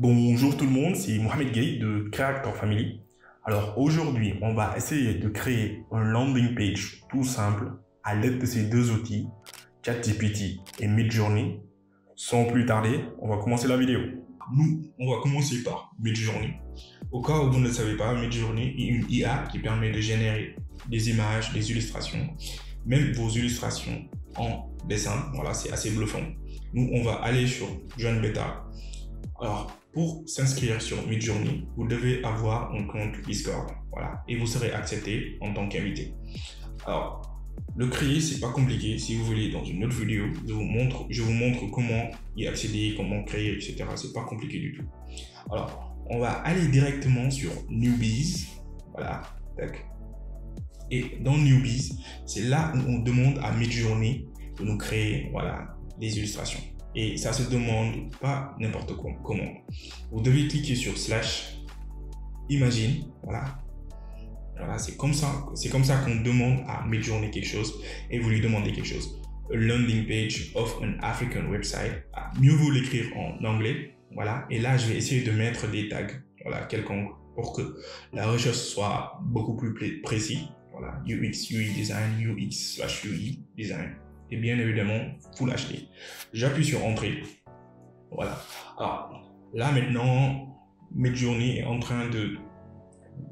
Bonjour tout le monde, c'est Mohamed Gay de Creator Family. Alors aujourd'hui, on va essayer de créer un landing page tout simple à l'aide de ces deux outils, ChatGPT et Midjourney. Sans plus tarder, on va commencer la vidéo. On va commencer par Midjourney. Au cas où vous ne le savez pas, Midjourney est une IA qui permet de générer des images, des illustrations, même vos illustrations en dessin. Voilà, c'est assez bluffant. Nous, on va aller sur Join Beta. Alors, pour s'inscrire sur Midjourney, vous devez avoir un compte Discord, voilà, et vous serez accepté en tant qu'invité. Alors, le créer, c'est pas compliqué. Si vous voulez, dans une autre vidéo, je vous montre comment y accéder, comment créer, etc. C'est pas compliqué du tout. Alors, on va aller directement sur Newbies, voilà, tac. Et dans Newbies, c'est là où on demande à Midjourney de nous créer, voilà, des illustrations. Et ça se demande pas n'importe comment. Vous devez cliquer sur /imagine, voilà. Voilà, c'est comme ça qu'on demande à Midjourney quelque chose et vous lui demandez quelque chose. A landing page of an African website. Mieux vaut l'écrire en anglais, voilà. Et là, je vais essayer de mettre des tags, voilà, quelconques pour que la recherche soit beaucoup plus précis. Voilà, UX, UI design, UX/UI design. Et bien évidemment Full HD. J'appuie sur Entrée. Voilà. Alors là maintenant, Midjourney est en train de...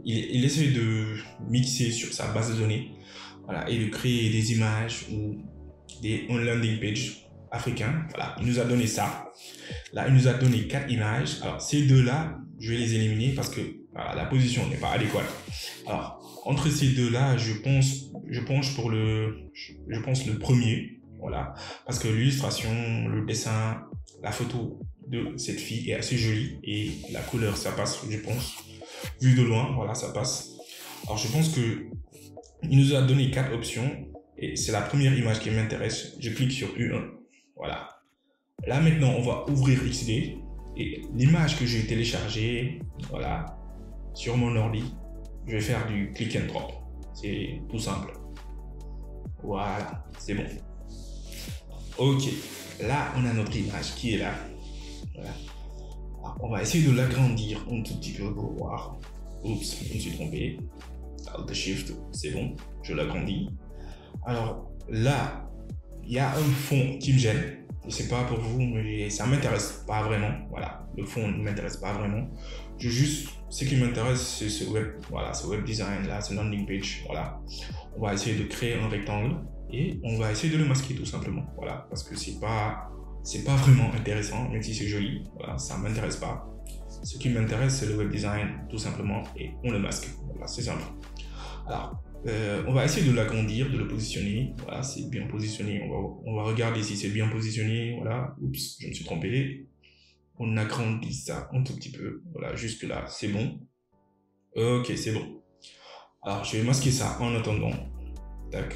Il essaie de mixer sur sa base de données, voilà, et de créer des images ou un landing page africain. Voilà, il nous a donné ça. Là, il nous a donné 4 images. Alors ces deux-là, je vais les éliminer parce que voilà, la position n'est pas adéquate. Alors, entre ces deux-là, je pense le premier, voilà, parce que l'illustration, le dessin, la photo de cette fille est assez jolie et la couleur, ça passe, je pense. Vu de loin, voilà, ça passe. Alors, je pense que il nous a donné 4 options et c'est la première image qui m'intéresse. Je clique sur U1, voilà. Là, maintenant, on va ouvrir XD et l'image que j'ai téléchargée, voilà, sur mon ordi, je vais faire du click and drop. C'est tout simple. Voilà, c'est bon. Ok, là, on a notre image qui est là. Voilà. Alors, on va essayer de l'agrandir un tout petit peu pour voir. Oups, je me suis trompé. Alt Shift, c'est bon, je l'agrandis. Alors là, il y a un fond qui me gêne. Je sais pas pour vous, mais ça m'intéresse pas vraiment. Voilà, le fond ne m'intéresse pas vraiment. Ce qui m'intéresse, c'est ce web design là, ce landing page. Voilà, on va essayer de créer un rectangle et on va essayer de le masquer tout simplement. Voilà, parce que c'est pas vraiment intéressant, même si c'est joli. Voilà, ça m'intéresse pas. Ce qui m'intéresse, c'est le web design tout simplement et on le masque. Voilà, c'est simple. Alors, on va essayer de l'agrandir, de le positionner. Voilà, c'est bien positionné. On va regarder si c'est bien positionné. Voilà, oups, je me suis trompé. On agrandit ça un tout petit peu. Voilà, jusque là, c'est bon. Ok, c'est bon. Alors, je vais masquer ça en attendant. Tac.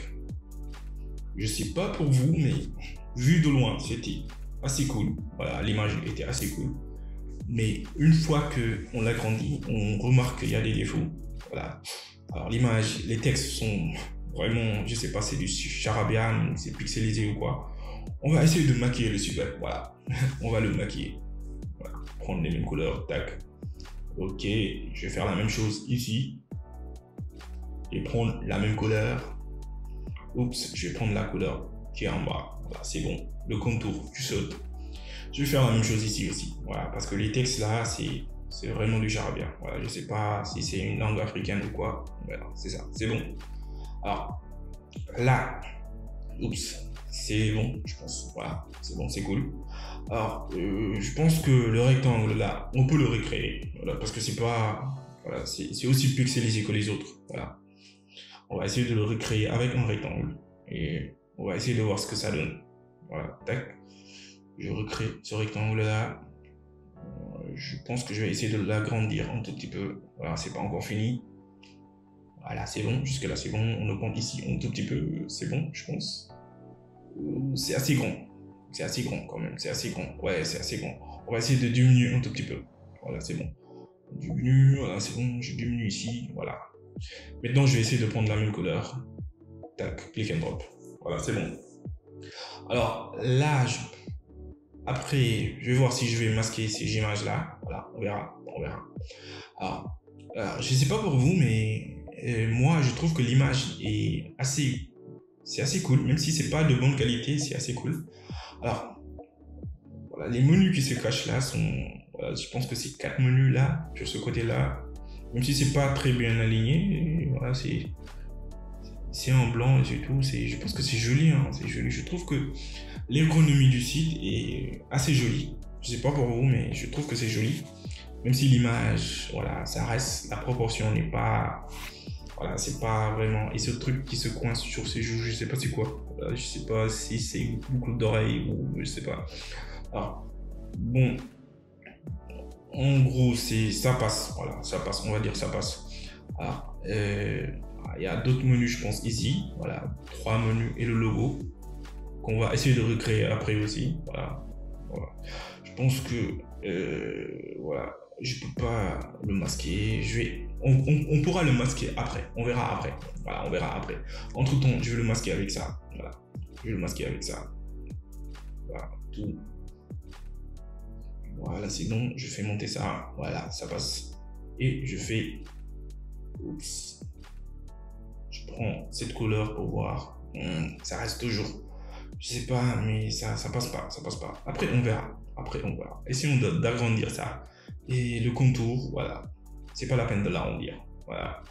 Je sais pas pour vous, mais vu de loin, c'était assez cool. Voilà, l'image était assez cool. Mais une fois qu'on l'agrandit, on remarque qu'il y a des défauts. Voilà. Alors l'image, les textes sont vraiment, je sais pas, c'est du charabia, c'est pixelisé ou quoi. On va essayer de maquiller le site web, voilà. On va le maquiller. Voilà. Prendre les mêmes couleurs, tac. Ok, je vais faire la même chose ici. Et prendre la même couleur. Oups, je vais prendre la couleur qui est en bas. Voilà, c'est bon. Le contour, tu sautes. Je vais faire la même chose ici aussi. Voilà, parce que les textes là, c'est vraiment du charabia. Voilà, je sais pas si c'est une langue africaine ou quoi. Voilà, c'est ça, c'est bon. Alors, là, oups, c'est bon, je pense. Voilà, c'est bon, c'est cool. Alors, je pense que le rectangle là, on peut le recréer. Voilà, parce que c'est pas, voilà, c'est aussi pixelisé que les autres. Voilà. On va essayer de le recréer avec un rectangle. Et on va essayer de voir ce que ça donne. Voilà, tac. Je recrée ce rectangle là. Je pense que je vais essayer de l'agrandir un tout petit peu. Voilà, c'est pas encore fini. Voilà, c'est bon. Jusque là, c'est bon. On augmente ici un tout petit peu. C'est bon, je pense. C'est assez grand. C'est assez grand quand même. C'est assez grand. Ouais, c'est assez grand. On va essayer de diminuer un tout petit peu. Voilà, c'est bon. On diminue. Voilà, c'est bon. Je diminue ici. Voilà. Maintenant, je vais essayer de prendre la même couleur. Tac, click and drop. Voilà, c'est bon. Alors là, Après, je vais voir si je vais masquer ces images-là. Voilà, on verra, on verra. Je sais pas pour vous, mais moi, je trouve que l'image est c'est assez cool, même si c'est pas de bonne qualité, c'est assez cool. Alors, voilà, les menus qui se cachent là voilà, je pense que c'est 4 menus là, sur ce côté-là, même si c'est pas très bien aligné, voilà, c'est en blanc et c'est tout. Je pense que c'est joli, hein, c'est joli. Je trouve que l'ergonomie du site est assez jolie. Je sais pas pour vous, mais je trouve que c'est joli. Même si l'image, voilà, ça reste, la proportion n'est pas, voilà, c'est pas vraiment. Et ce truc qui se coince sur ses joues, je sais pas c'est quoi. Voilà, je sais pas si c'est une boucle d'oreille ou je sais pas. Alors, bon, en gros, ça passe. Voilà, ça passe. On va dire ça passe. Alors, il y a d'autres menus, je pense, ici. Voilà, 3 menus et le logo qu'on va essayer de recréer après aussi. Voilà. Voilà. Je pense que voilà, je peux pas le masquer. On pourra le masquer après. On verra après. Voilà, on verra après. Entre temps, je vais le masquer avec ça. Voilà, je vais le masquer avec ça. Voilà, tout. Voilà, c'est bon. Je fais monter ça. Voilà, ça passe. Et je fais. Oups. Je prends cette couleur pour voir. Ça reste toujours. Je sais pas, mais ça passe pas, ça passe pas. Après, on verra. Après, on verra. Essayons d'agrandir ça. Et le contour, voilà. C'est pas la peine de l'arrondir. Voilà.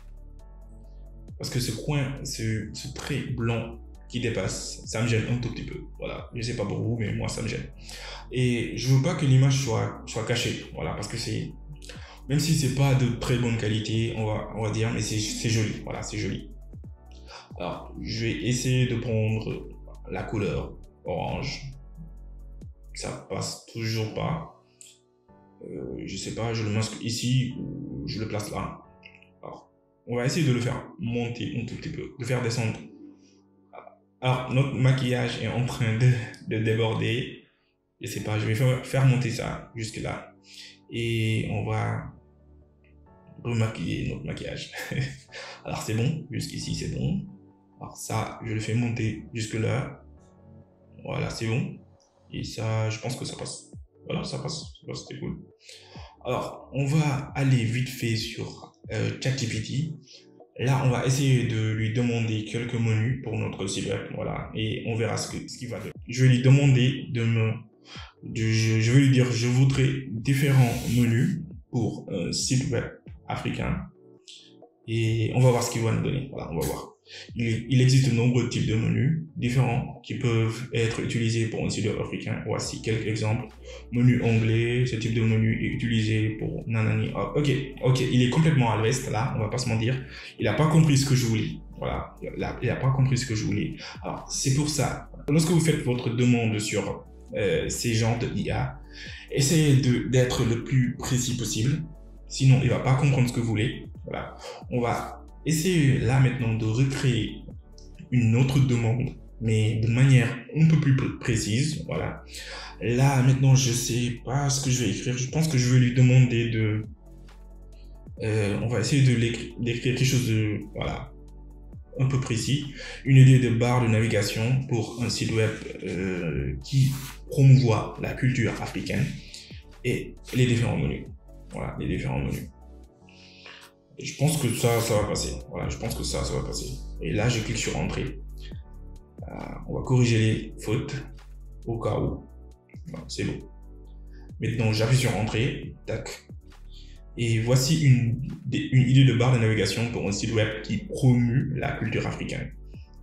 Parce que ce coin, ce trait blanc qui dépasse, ça me gêne un tout petit peu. Voilà. Je sais pas pour vous, mais moi, ça me gêne. Et je veux pas que l'image soit cachée. Voilà. Parce que même si c'est pas de très bonne qualité, on va dire, mais c'est joli. Voilà, c'est joli. Alors, je vais essayer de prendre la couleur orange. Ça passe toujours pas. Je sais pas, je le masque ici ou je le place là. Alors, on va essayer de le faire monter un tout petit peu, de faire descendre. Alors, notre maquillage est en train de déborder. Je sais pas, je vais faire monter ça jusque là. Et on va remaquiller notre maquillage. Alors, c'est bon, jusqu'ici, c'est bon. Alors ça, je le fais monter jusque là. Voilà, c'est bon. Et ça, je pense que ça passe. Voilà, ça passe, c'était cool. Alors, on va aller vite fait sur ChatGPT. Là, on va essayer de lui demander quelques menus pour notre site web. Voilà, et on verra ce qu'il va donner. Je vais lui demander je vais lui dire, je voudrais différents menus pour un site web africain. Et on va voir ce qu'il va nous donner. Voilà, on va voir. Il existe de nombreux types de menus différents qui peuvent être utilisés pour un site web africain. Voici quelques exemples. Menu anglais, ce type de menu est utilisé pour nanani. Oh, ok, il est complètement à l'ouest là, on va pas se mentir. Il a pas compris ce que je voulais. Voilà, il a pas compris ce que je voulais. Alors, c'est pour ça, lorsque vous faites votre demande sur ces genres de IA, essayez d'être le plus précis possible. Sinon, il va pas comprendre ce que vous voulez. Voilà, on va essayer là maintenant de recréer une autre demande, mais de manière un peu plus précise. Voilà. Là maintenant, je sais pas ce que je vais écrire. Je pense que je vais lui demander on va essayer d'écrire quelque chose de voilà un peu précis. Une idée de barre de navigation pour un site web qui promouvoit la culture africaine et les différents menus. Voilà, les différents menus. Et je pense que ça va passer. Voilà, je pense que ça va passer. Et là, je clique sur Entrée. On va corriger les fautes au cas où. C'est bon. Maintenant, j'appuie sur Entrée. Tac. Et voici une idée de barre de navigation pour un site web qui promue la culture africaine.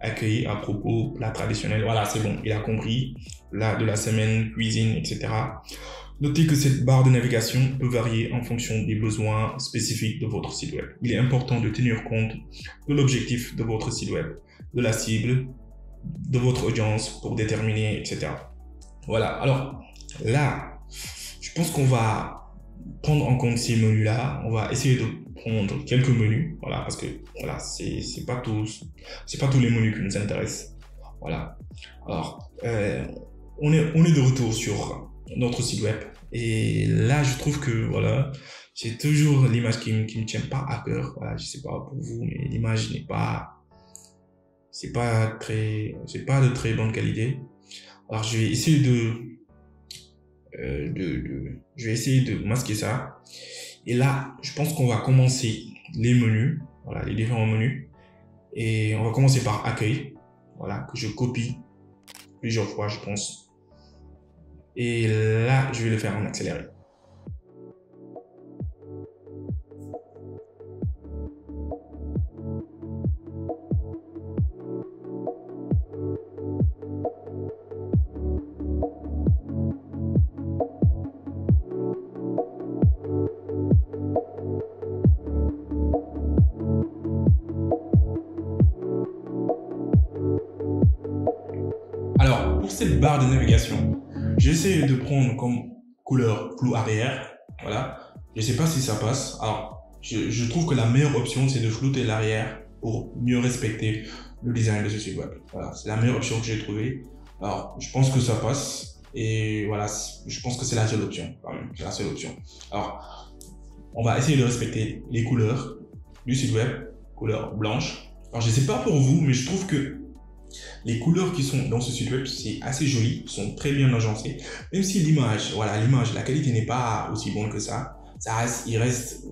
Accueilli à propos, plat traditionnel. Voilà, c'est bon. Il a compris. Là, de la semaine, cuisine, etc. Notez que cette barre de navigation peut varier en fonction des besoins spécifiques de votre site web. Il est important de tenir compte de l'objectif de votre site web, de la cible, de votre audience pour déterminer, etc. Voilà, alors là, je pense qu'on va prendre en compte ces menus-là. On va essayer de prendre quelques menus, voilà, parce que voilà, c'est pas tous les menus qui nous intéressent. Voilà. Alors, on est de retour sur notre site web et là je trouve que voilà, j'ai toujours l'image qui me tient pas à cœur. Voilà, je sais pas pour vous, mais l'image c'est pas de très bonne qualité. Alors je vais essayer je vais essayer de masquer ça. Et là, je pense qu'on va commencer les menus, voilà, les différents menus. Et on va commencer par accueil, voilà, que je copie plusieurs fois, je pense. Et là, je vais le faire en accéléré. Alors, pour cette barre de navigation, j'ai essayé de prendre comme couleur flou arrière. Voilà. Je ne sais pas si ça passe. Alors, je trouve que la meilleure option, c'est de flouter l'arrière pour mieux respecter le design de ce site web. Voilà. C'est la meilleure option que j'ai trouvée. Alors, je pense que ça passe. Et voilà, je pense que c'est la seule option. C'est la seule option. Alors, on va essayer de respecter les couleurs du site web. Couleur blanche. Alors, je ne sais pas pour vous, mais je trouve que les couleurs qui sont dans ce site web, c'est assez joli, sont très bien agencées. Même si l'image, voilà, la qualité n'est pas aussi bonne que ça, il reste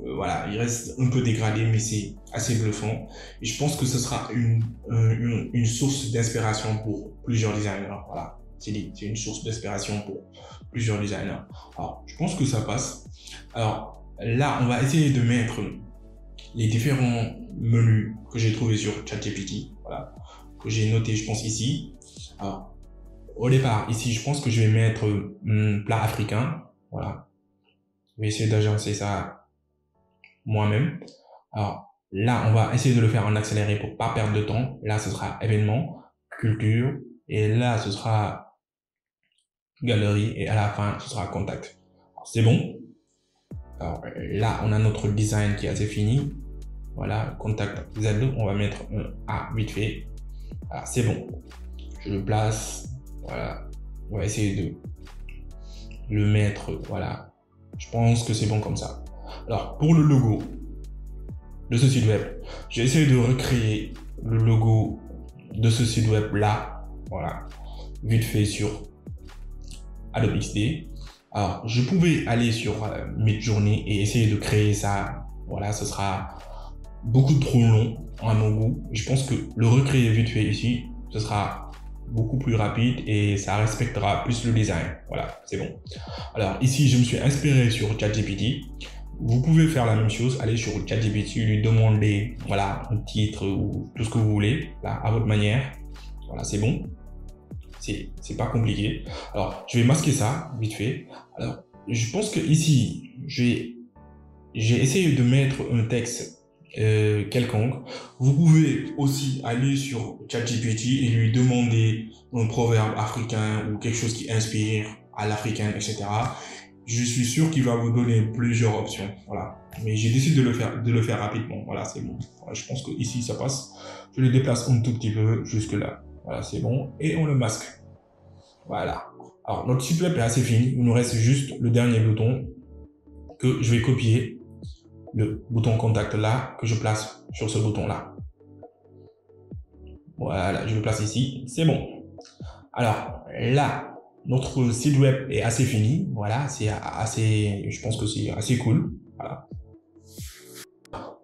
un peu dégradé, mais c'est assez bluffant. Et je pense que ce sera une source d'inspiration pour plusieurs designers. Voilà, c'est une source d'inspiration pour plusieurs designers. Alors, je pense que ça passe. Alors, là, on va essayer de mettre les différents menus que j'ai trouvés sur ChatGPT. Voilà. Que j'ai noté, je pense, ici. Alors, au départ, ici, je pense que je vais mettre plat africain. Voilà. Je vais essayer d'agencer ça moi-même. Alors, là, on va essayer de le faire en accéléré pour pas perdre de temps. Là, ce sera événement, culture. Et là, ce sera galerie. Et à la fin, ce sera contact. C'est bon. Alors, là, on a notre design qui est assez fini. Voilà, contact Z2. On va mettre un A vite fait. Voilà, c'est bon. Je le place. Voilà. On va essayer de le mettre. Voilà. Je pense que c'est bon comme ça. Alors, pour le logo de ce site web, j'ai essayé de recréer le logo de ce site web là. Voilà. Vite fait sur Adobe XD. Alors, je pouvais aller sur Midjourney et essayer de créer ça. Voilà, ce sera beaucoup trop long à mon goût. Je pense que le recréer vite fait ici, ce sera beaucoup plus rapide et ça respectera plus le design. Voilà, c'est bon. Alors ici, je me suis inspiré sur ChatGPT. Vous pouvez faire la même chose, aller sur ChatGPT, lui demander voilà, un titre ou tout ce que vous voulez, là, à votre manière. Voilà, c'est bon. C'est pas compliqué. Alors, je vais masquer ça vite fait. Alors, je pense que ici, j'ai essayé de mettre un texte quelconque. Vous pouvez aussi aller sur ChatGPT et lui demander un proverbe africain ou quelque chose qui inspire à l'africaine, etc. Je suis sûr qu'il va vous donner plusieurs options. Voilà. Mais j'ai décidé de le faire rapidement. Voilà, c'est bon. Voilà, je pense que ici ça passe. Je le déplace un tout petit peu jusque là. Voilà, c'est bon. Et on le masque. Voilà. Alors, notre site web est assez fini. Il nous reste juste le dernier bouton que je vais copier. Le bouton contact là, que je place sur ce bouton là. Voilà, je le place ici. C'est bon. Alors, là, notre site web est assez fini. Voilà, c'est assez, je pense que c'est assez cool. Voilà.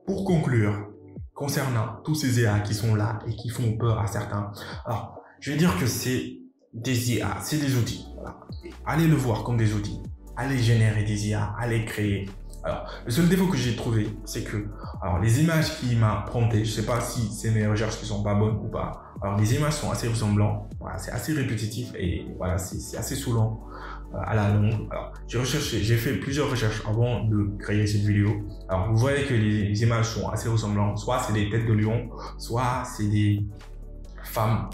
Pour conclure, concernant tous ces IA qui sont là et qui font peur à certains, alors, je vais dire que c'est des IA, c'est des outils. Voilà. Allez le voir comme des outils. Allez générer des IA, allez créer. Alors, le seul défaut que j'ai trouvé, c'est que alors, les images qu'il m'a promptées, je ne sais pas si c'est mes recherches qui sont pas bonnes ou pas. Alors, les images sont assez ressemblantes. Voilà, c'est assez répétitif et voilà, c'est assez saoulant à la longue. Alors, j'ai fait plusieurs recherches avant de créer cette vidéo. Alors, vous voyez que les images sont assez ressemblantes. Soit c'est des têtes de lion, soit c'est des femmes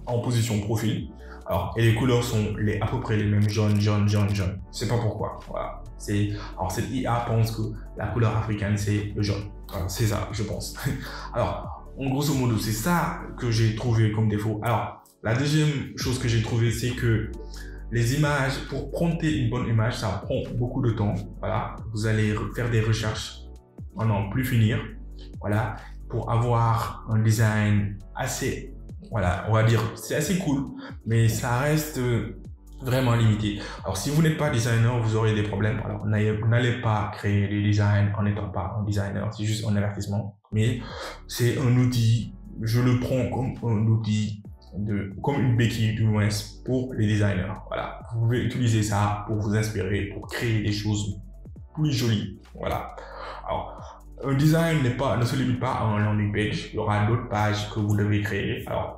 en position profil. Alors, et les couleurs sont à peu près les mêmes, jaune, jaune, jaune, jaune. Je sais pas pourquoi. Voilà. Alors, cette IA pense que la couleur africaine, c'est le jaune. Voilà, c'est ça, je pense. Alors, en grosso modo, c'est ça que j'ai trouvé comme défaut. Alors, la deuxième chose que j'ai trouvé, c'est que les images, pour prompter une bonne image, ça prend beaucoup de temps. Voilà. Vous allez faire des recherches à n'en plus finir. Voilà. Pour avoir un design assez, voilà, on va dire, c'est assez cool, mais ça reste vraiment limité. Alors, si vous n'êtes pas designer, vous aurez des problèmes. Alors, n'allez pas créer des designs en n'étant pas un designer. C'est juste un avertissement. Mais c'est un outil, je le prends comme un outil, comme une béquille du moins pour les designers. Voilà. Vous pouvez utiliser ça pour vous inspirer, pour créer des choses plus jolies. Voilà. Alors, un design ne se limite pas à un landing page. Il y aura d'autres pages que vous devez créer. Alors,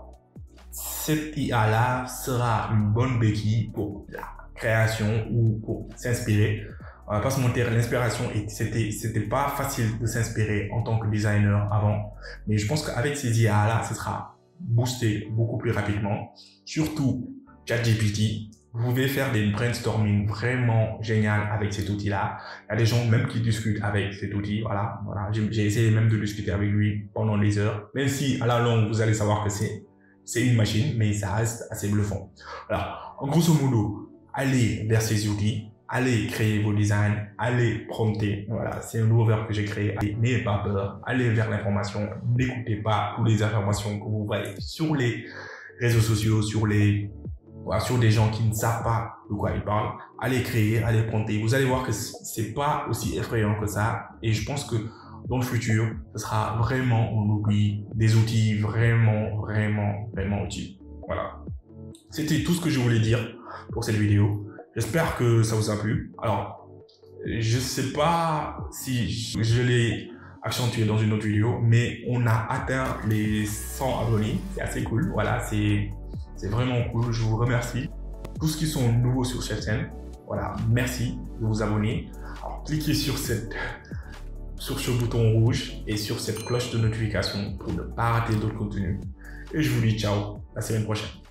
cette IA-là sera une bonne béquille pour la création ou pour s'inspirer. On va pas se mentir, l'inspiration, c'était pas facile de s'inspirer en tant que designer avant. Mais je pense qu'avec ces IA-là, ce sera boosté beaucoup plus rapidement. Surtout ChatGPT. Vous pouvez faire des brainstorming vraiment génial avec cet outil-là. Il y a des gens même qui discutent avec cet outil. Voilà. J'ai essayé même de discuter avec lui pendant des heures. Même si à la longue, vous allez savoir que c'est une machine, mais ça reste assez bluffant. Alors, en grosso modo, allez vers ces outils, allez créer vos designs, allez prompter. Voilà, c'est un nouveau verbe que j'ai créé. N'ayez pas peur, allez vers l'information. N'écoutez pas toutes les informations que vous voyez sur les réseaux sociaux, sur des gens qui ne savent pas de quoi ils parlent. Allez créer, allez prompter. Vous allez voir que c'est pas aussi effrayant que ça. Et je pense que dans le futur, ce sera vraiment des outils vraiment utiles. Voilà. C'était tout ce que je voulais dire pour cette vidéo. J'espère que ça vous a plu. Alors, je sais pas si je l'ai accentué dans une autre vidéo, mais on a atteint les 100 abonnés. C'est assez cool. Voilà, c'est vraiment cool. Je vous remercie. Tous ceux qui sont nouveaux sur cette chaîne, voilà, merci de vous abonner. Alors, cliquez sur ce bouton rouge et sur cette cloche de notification pour ne pas rater d'autres contenus. Et je vous dis ciao, la semaine prochaine.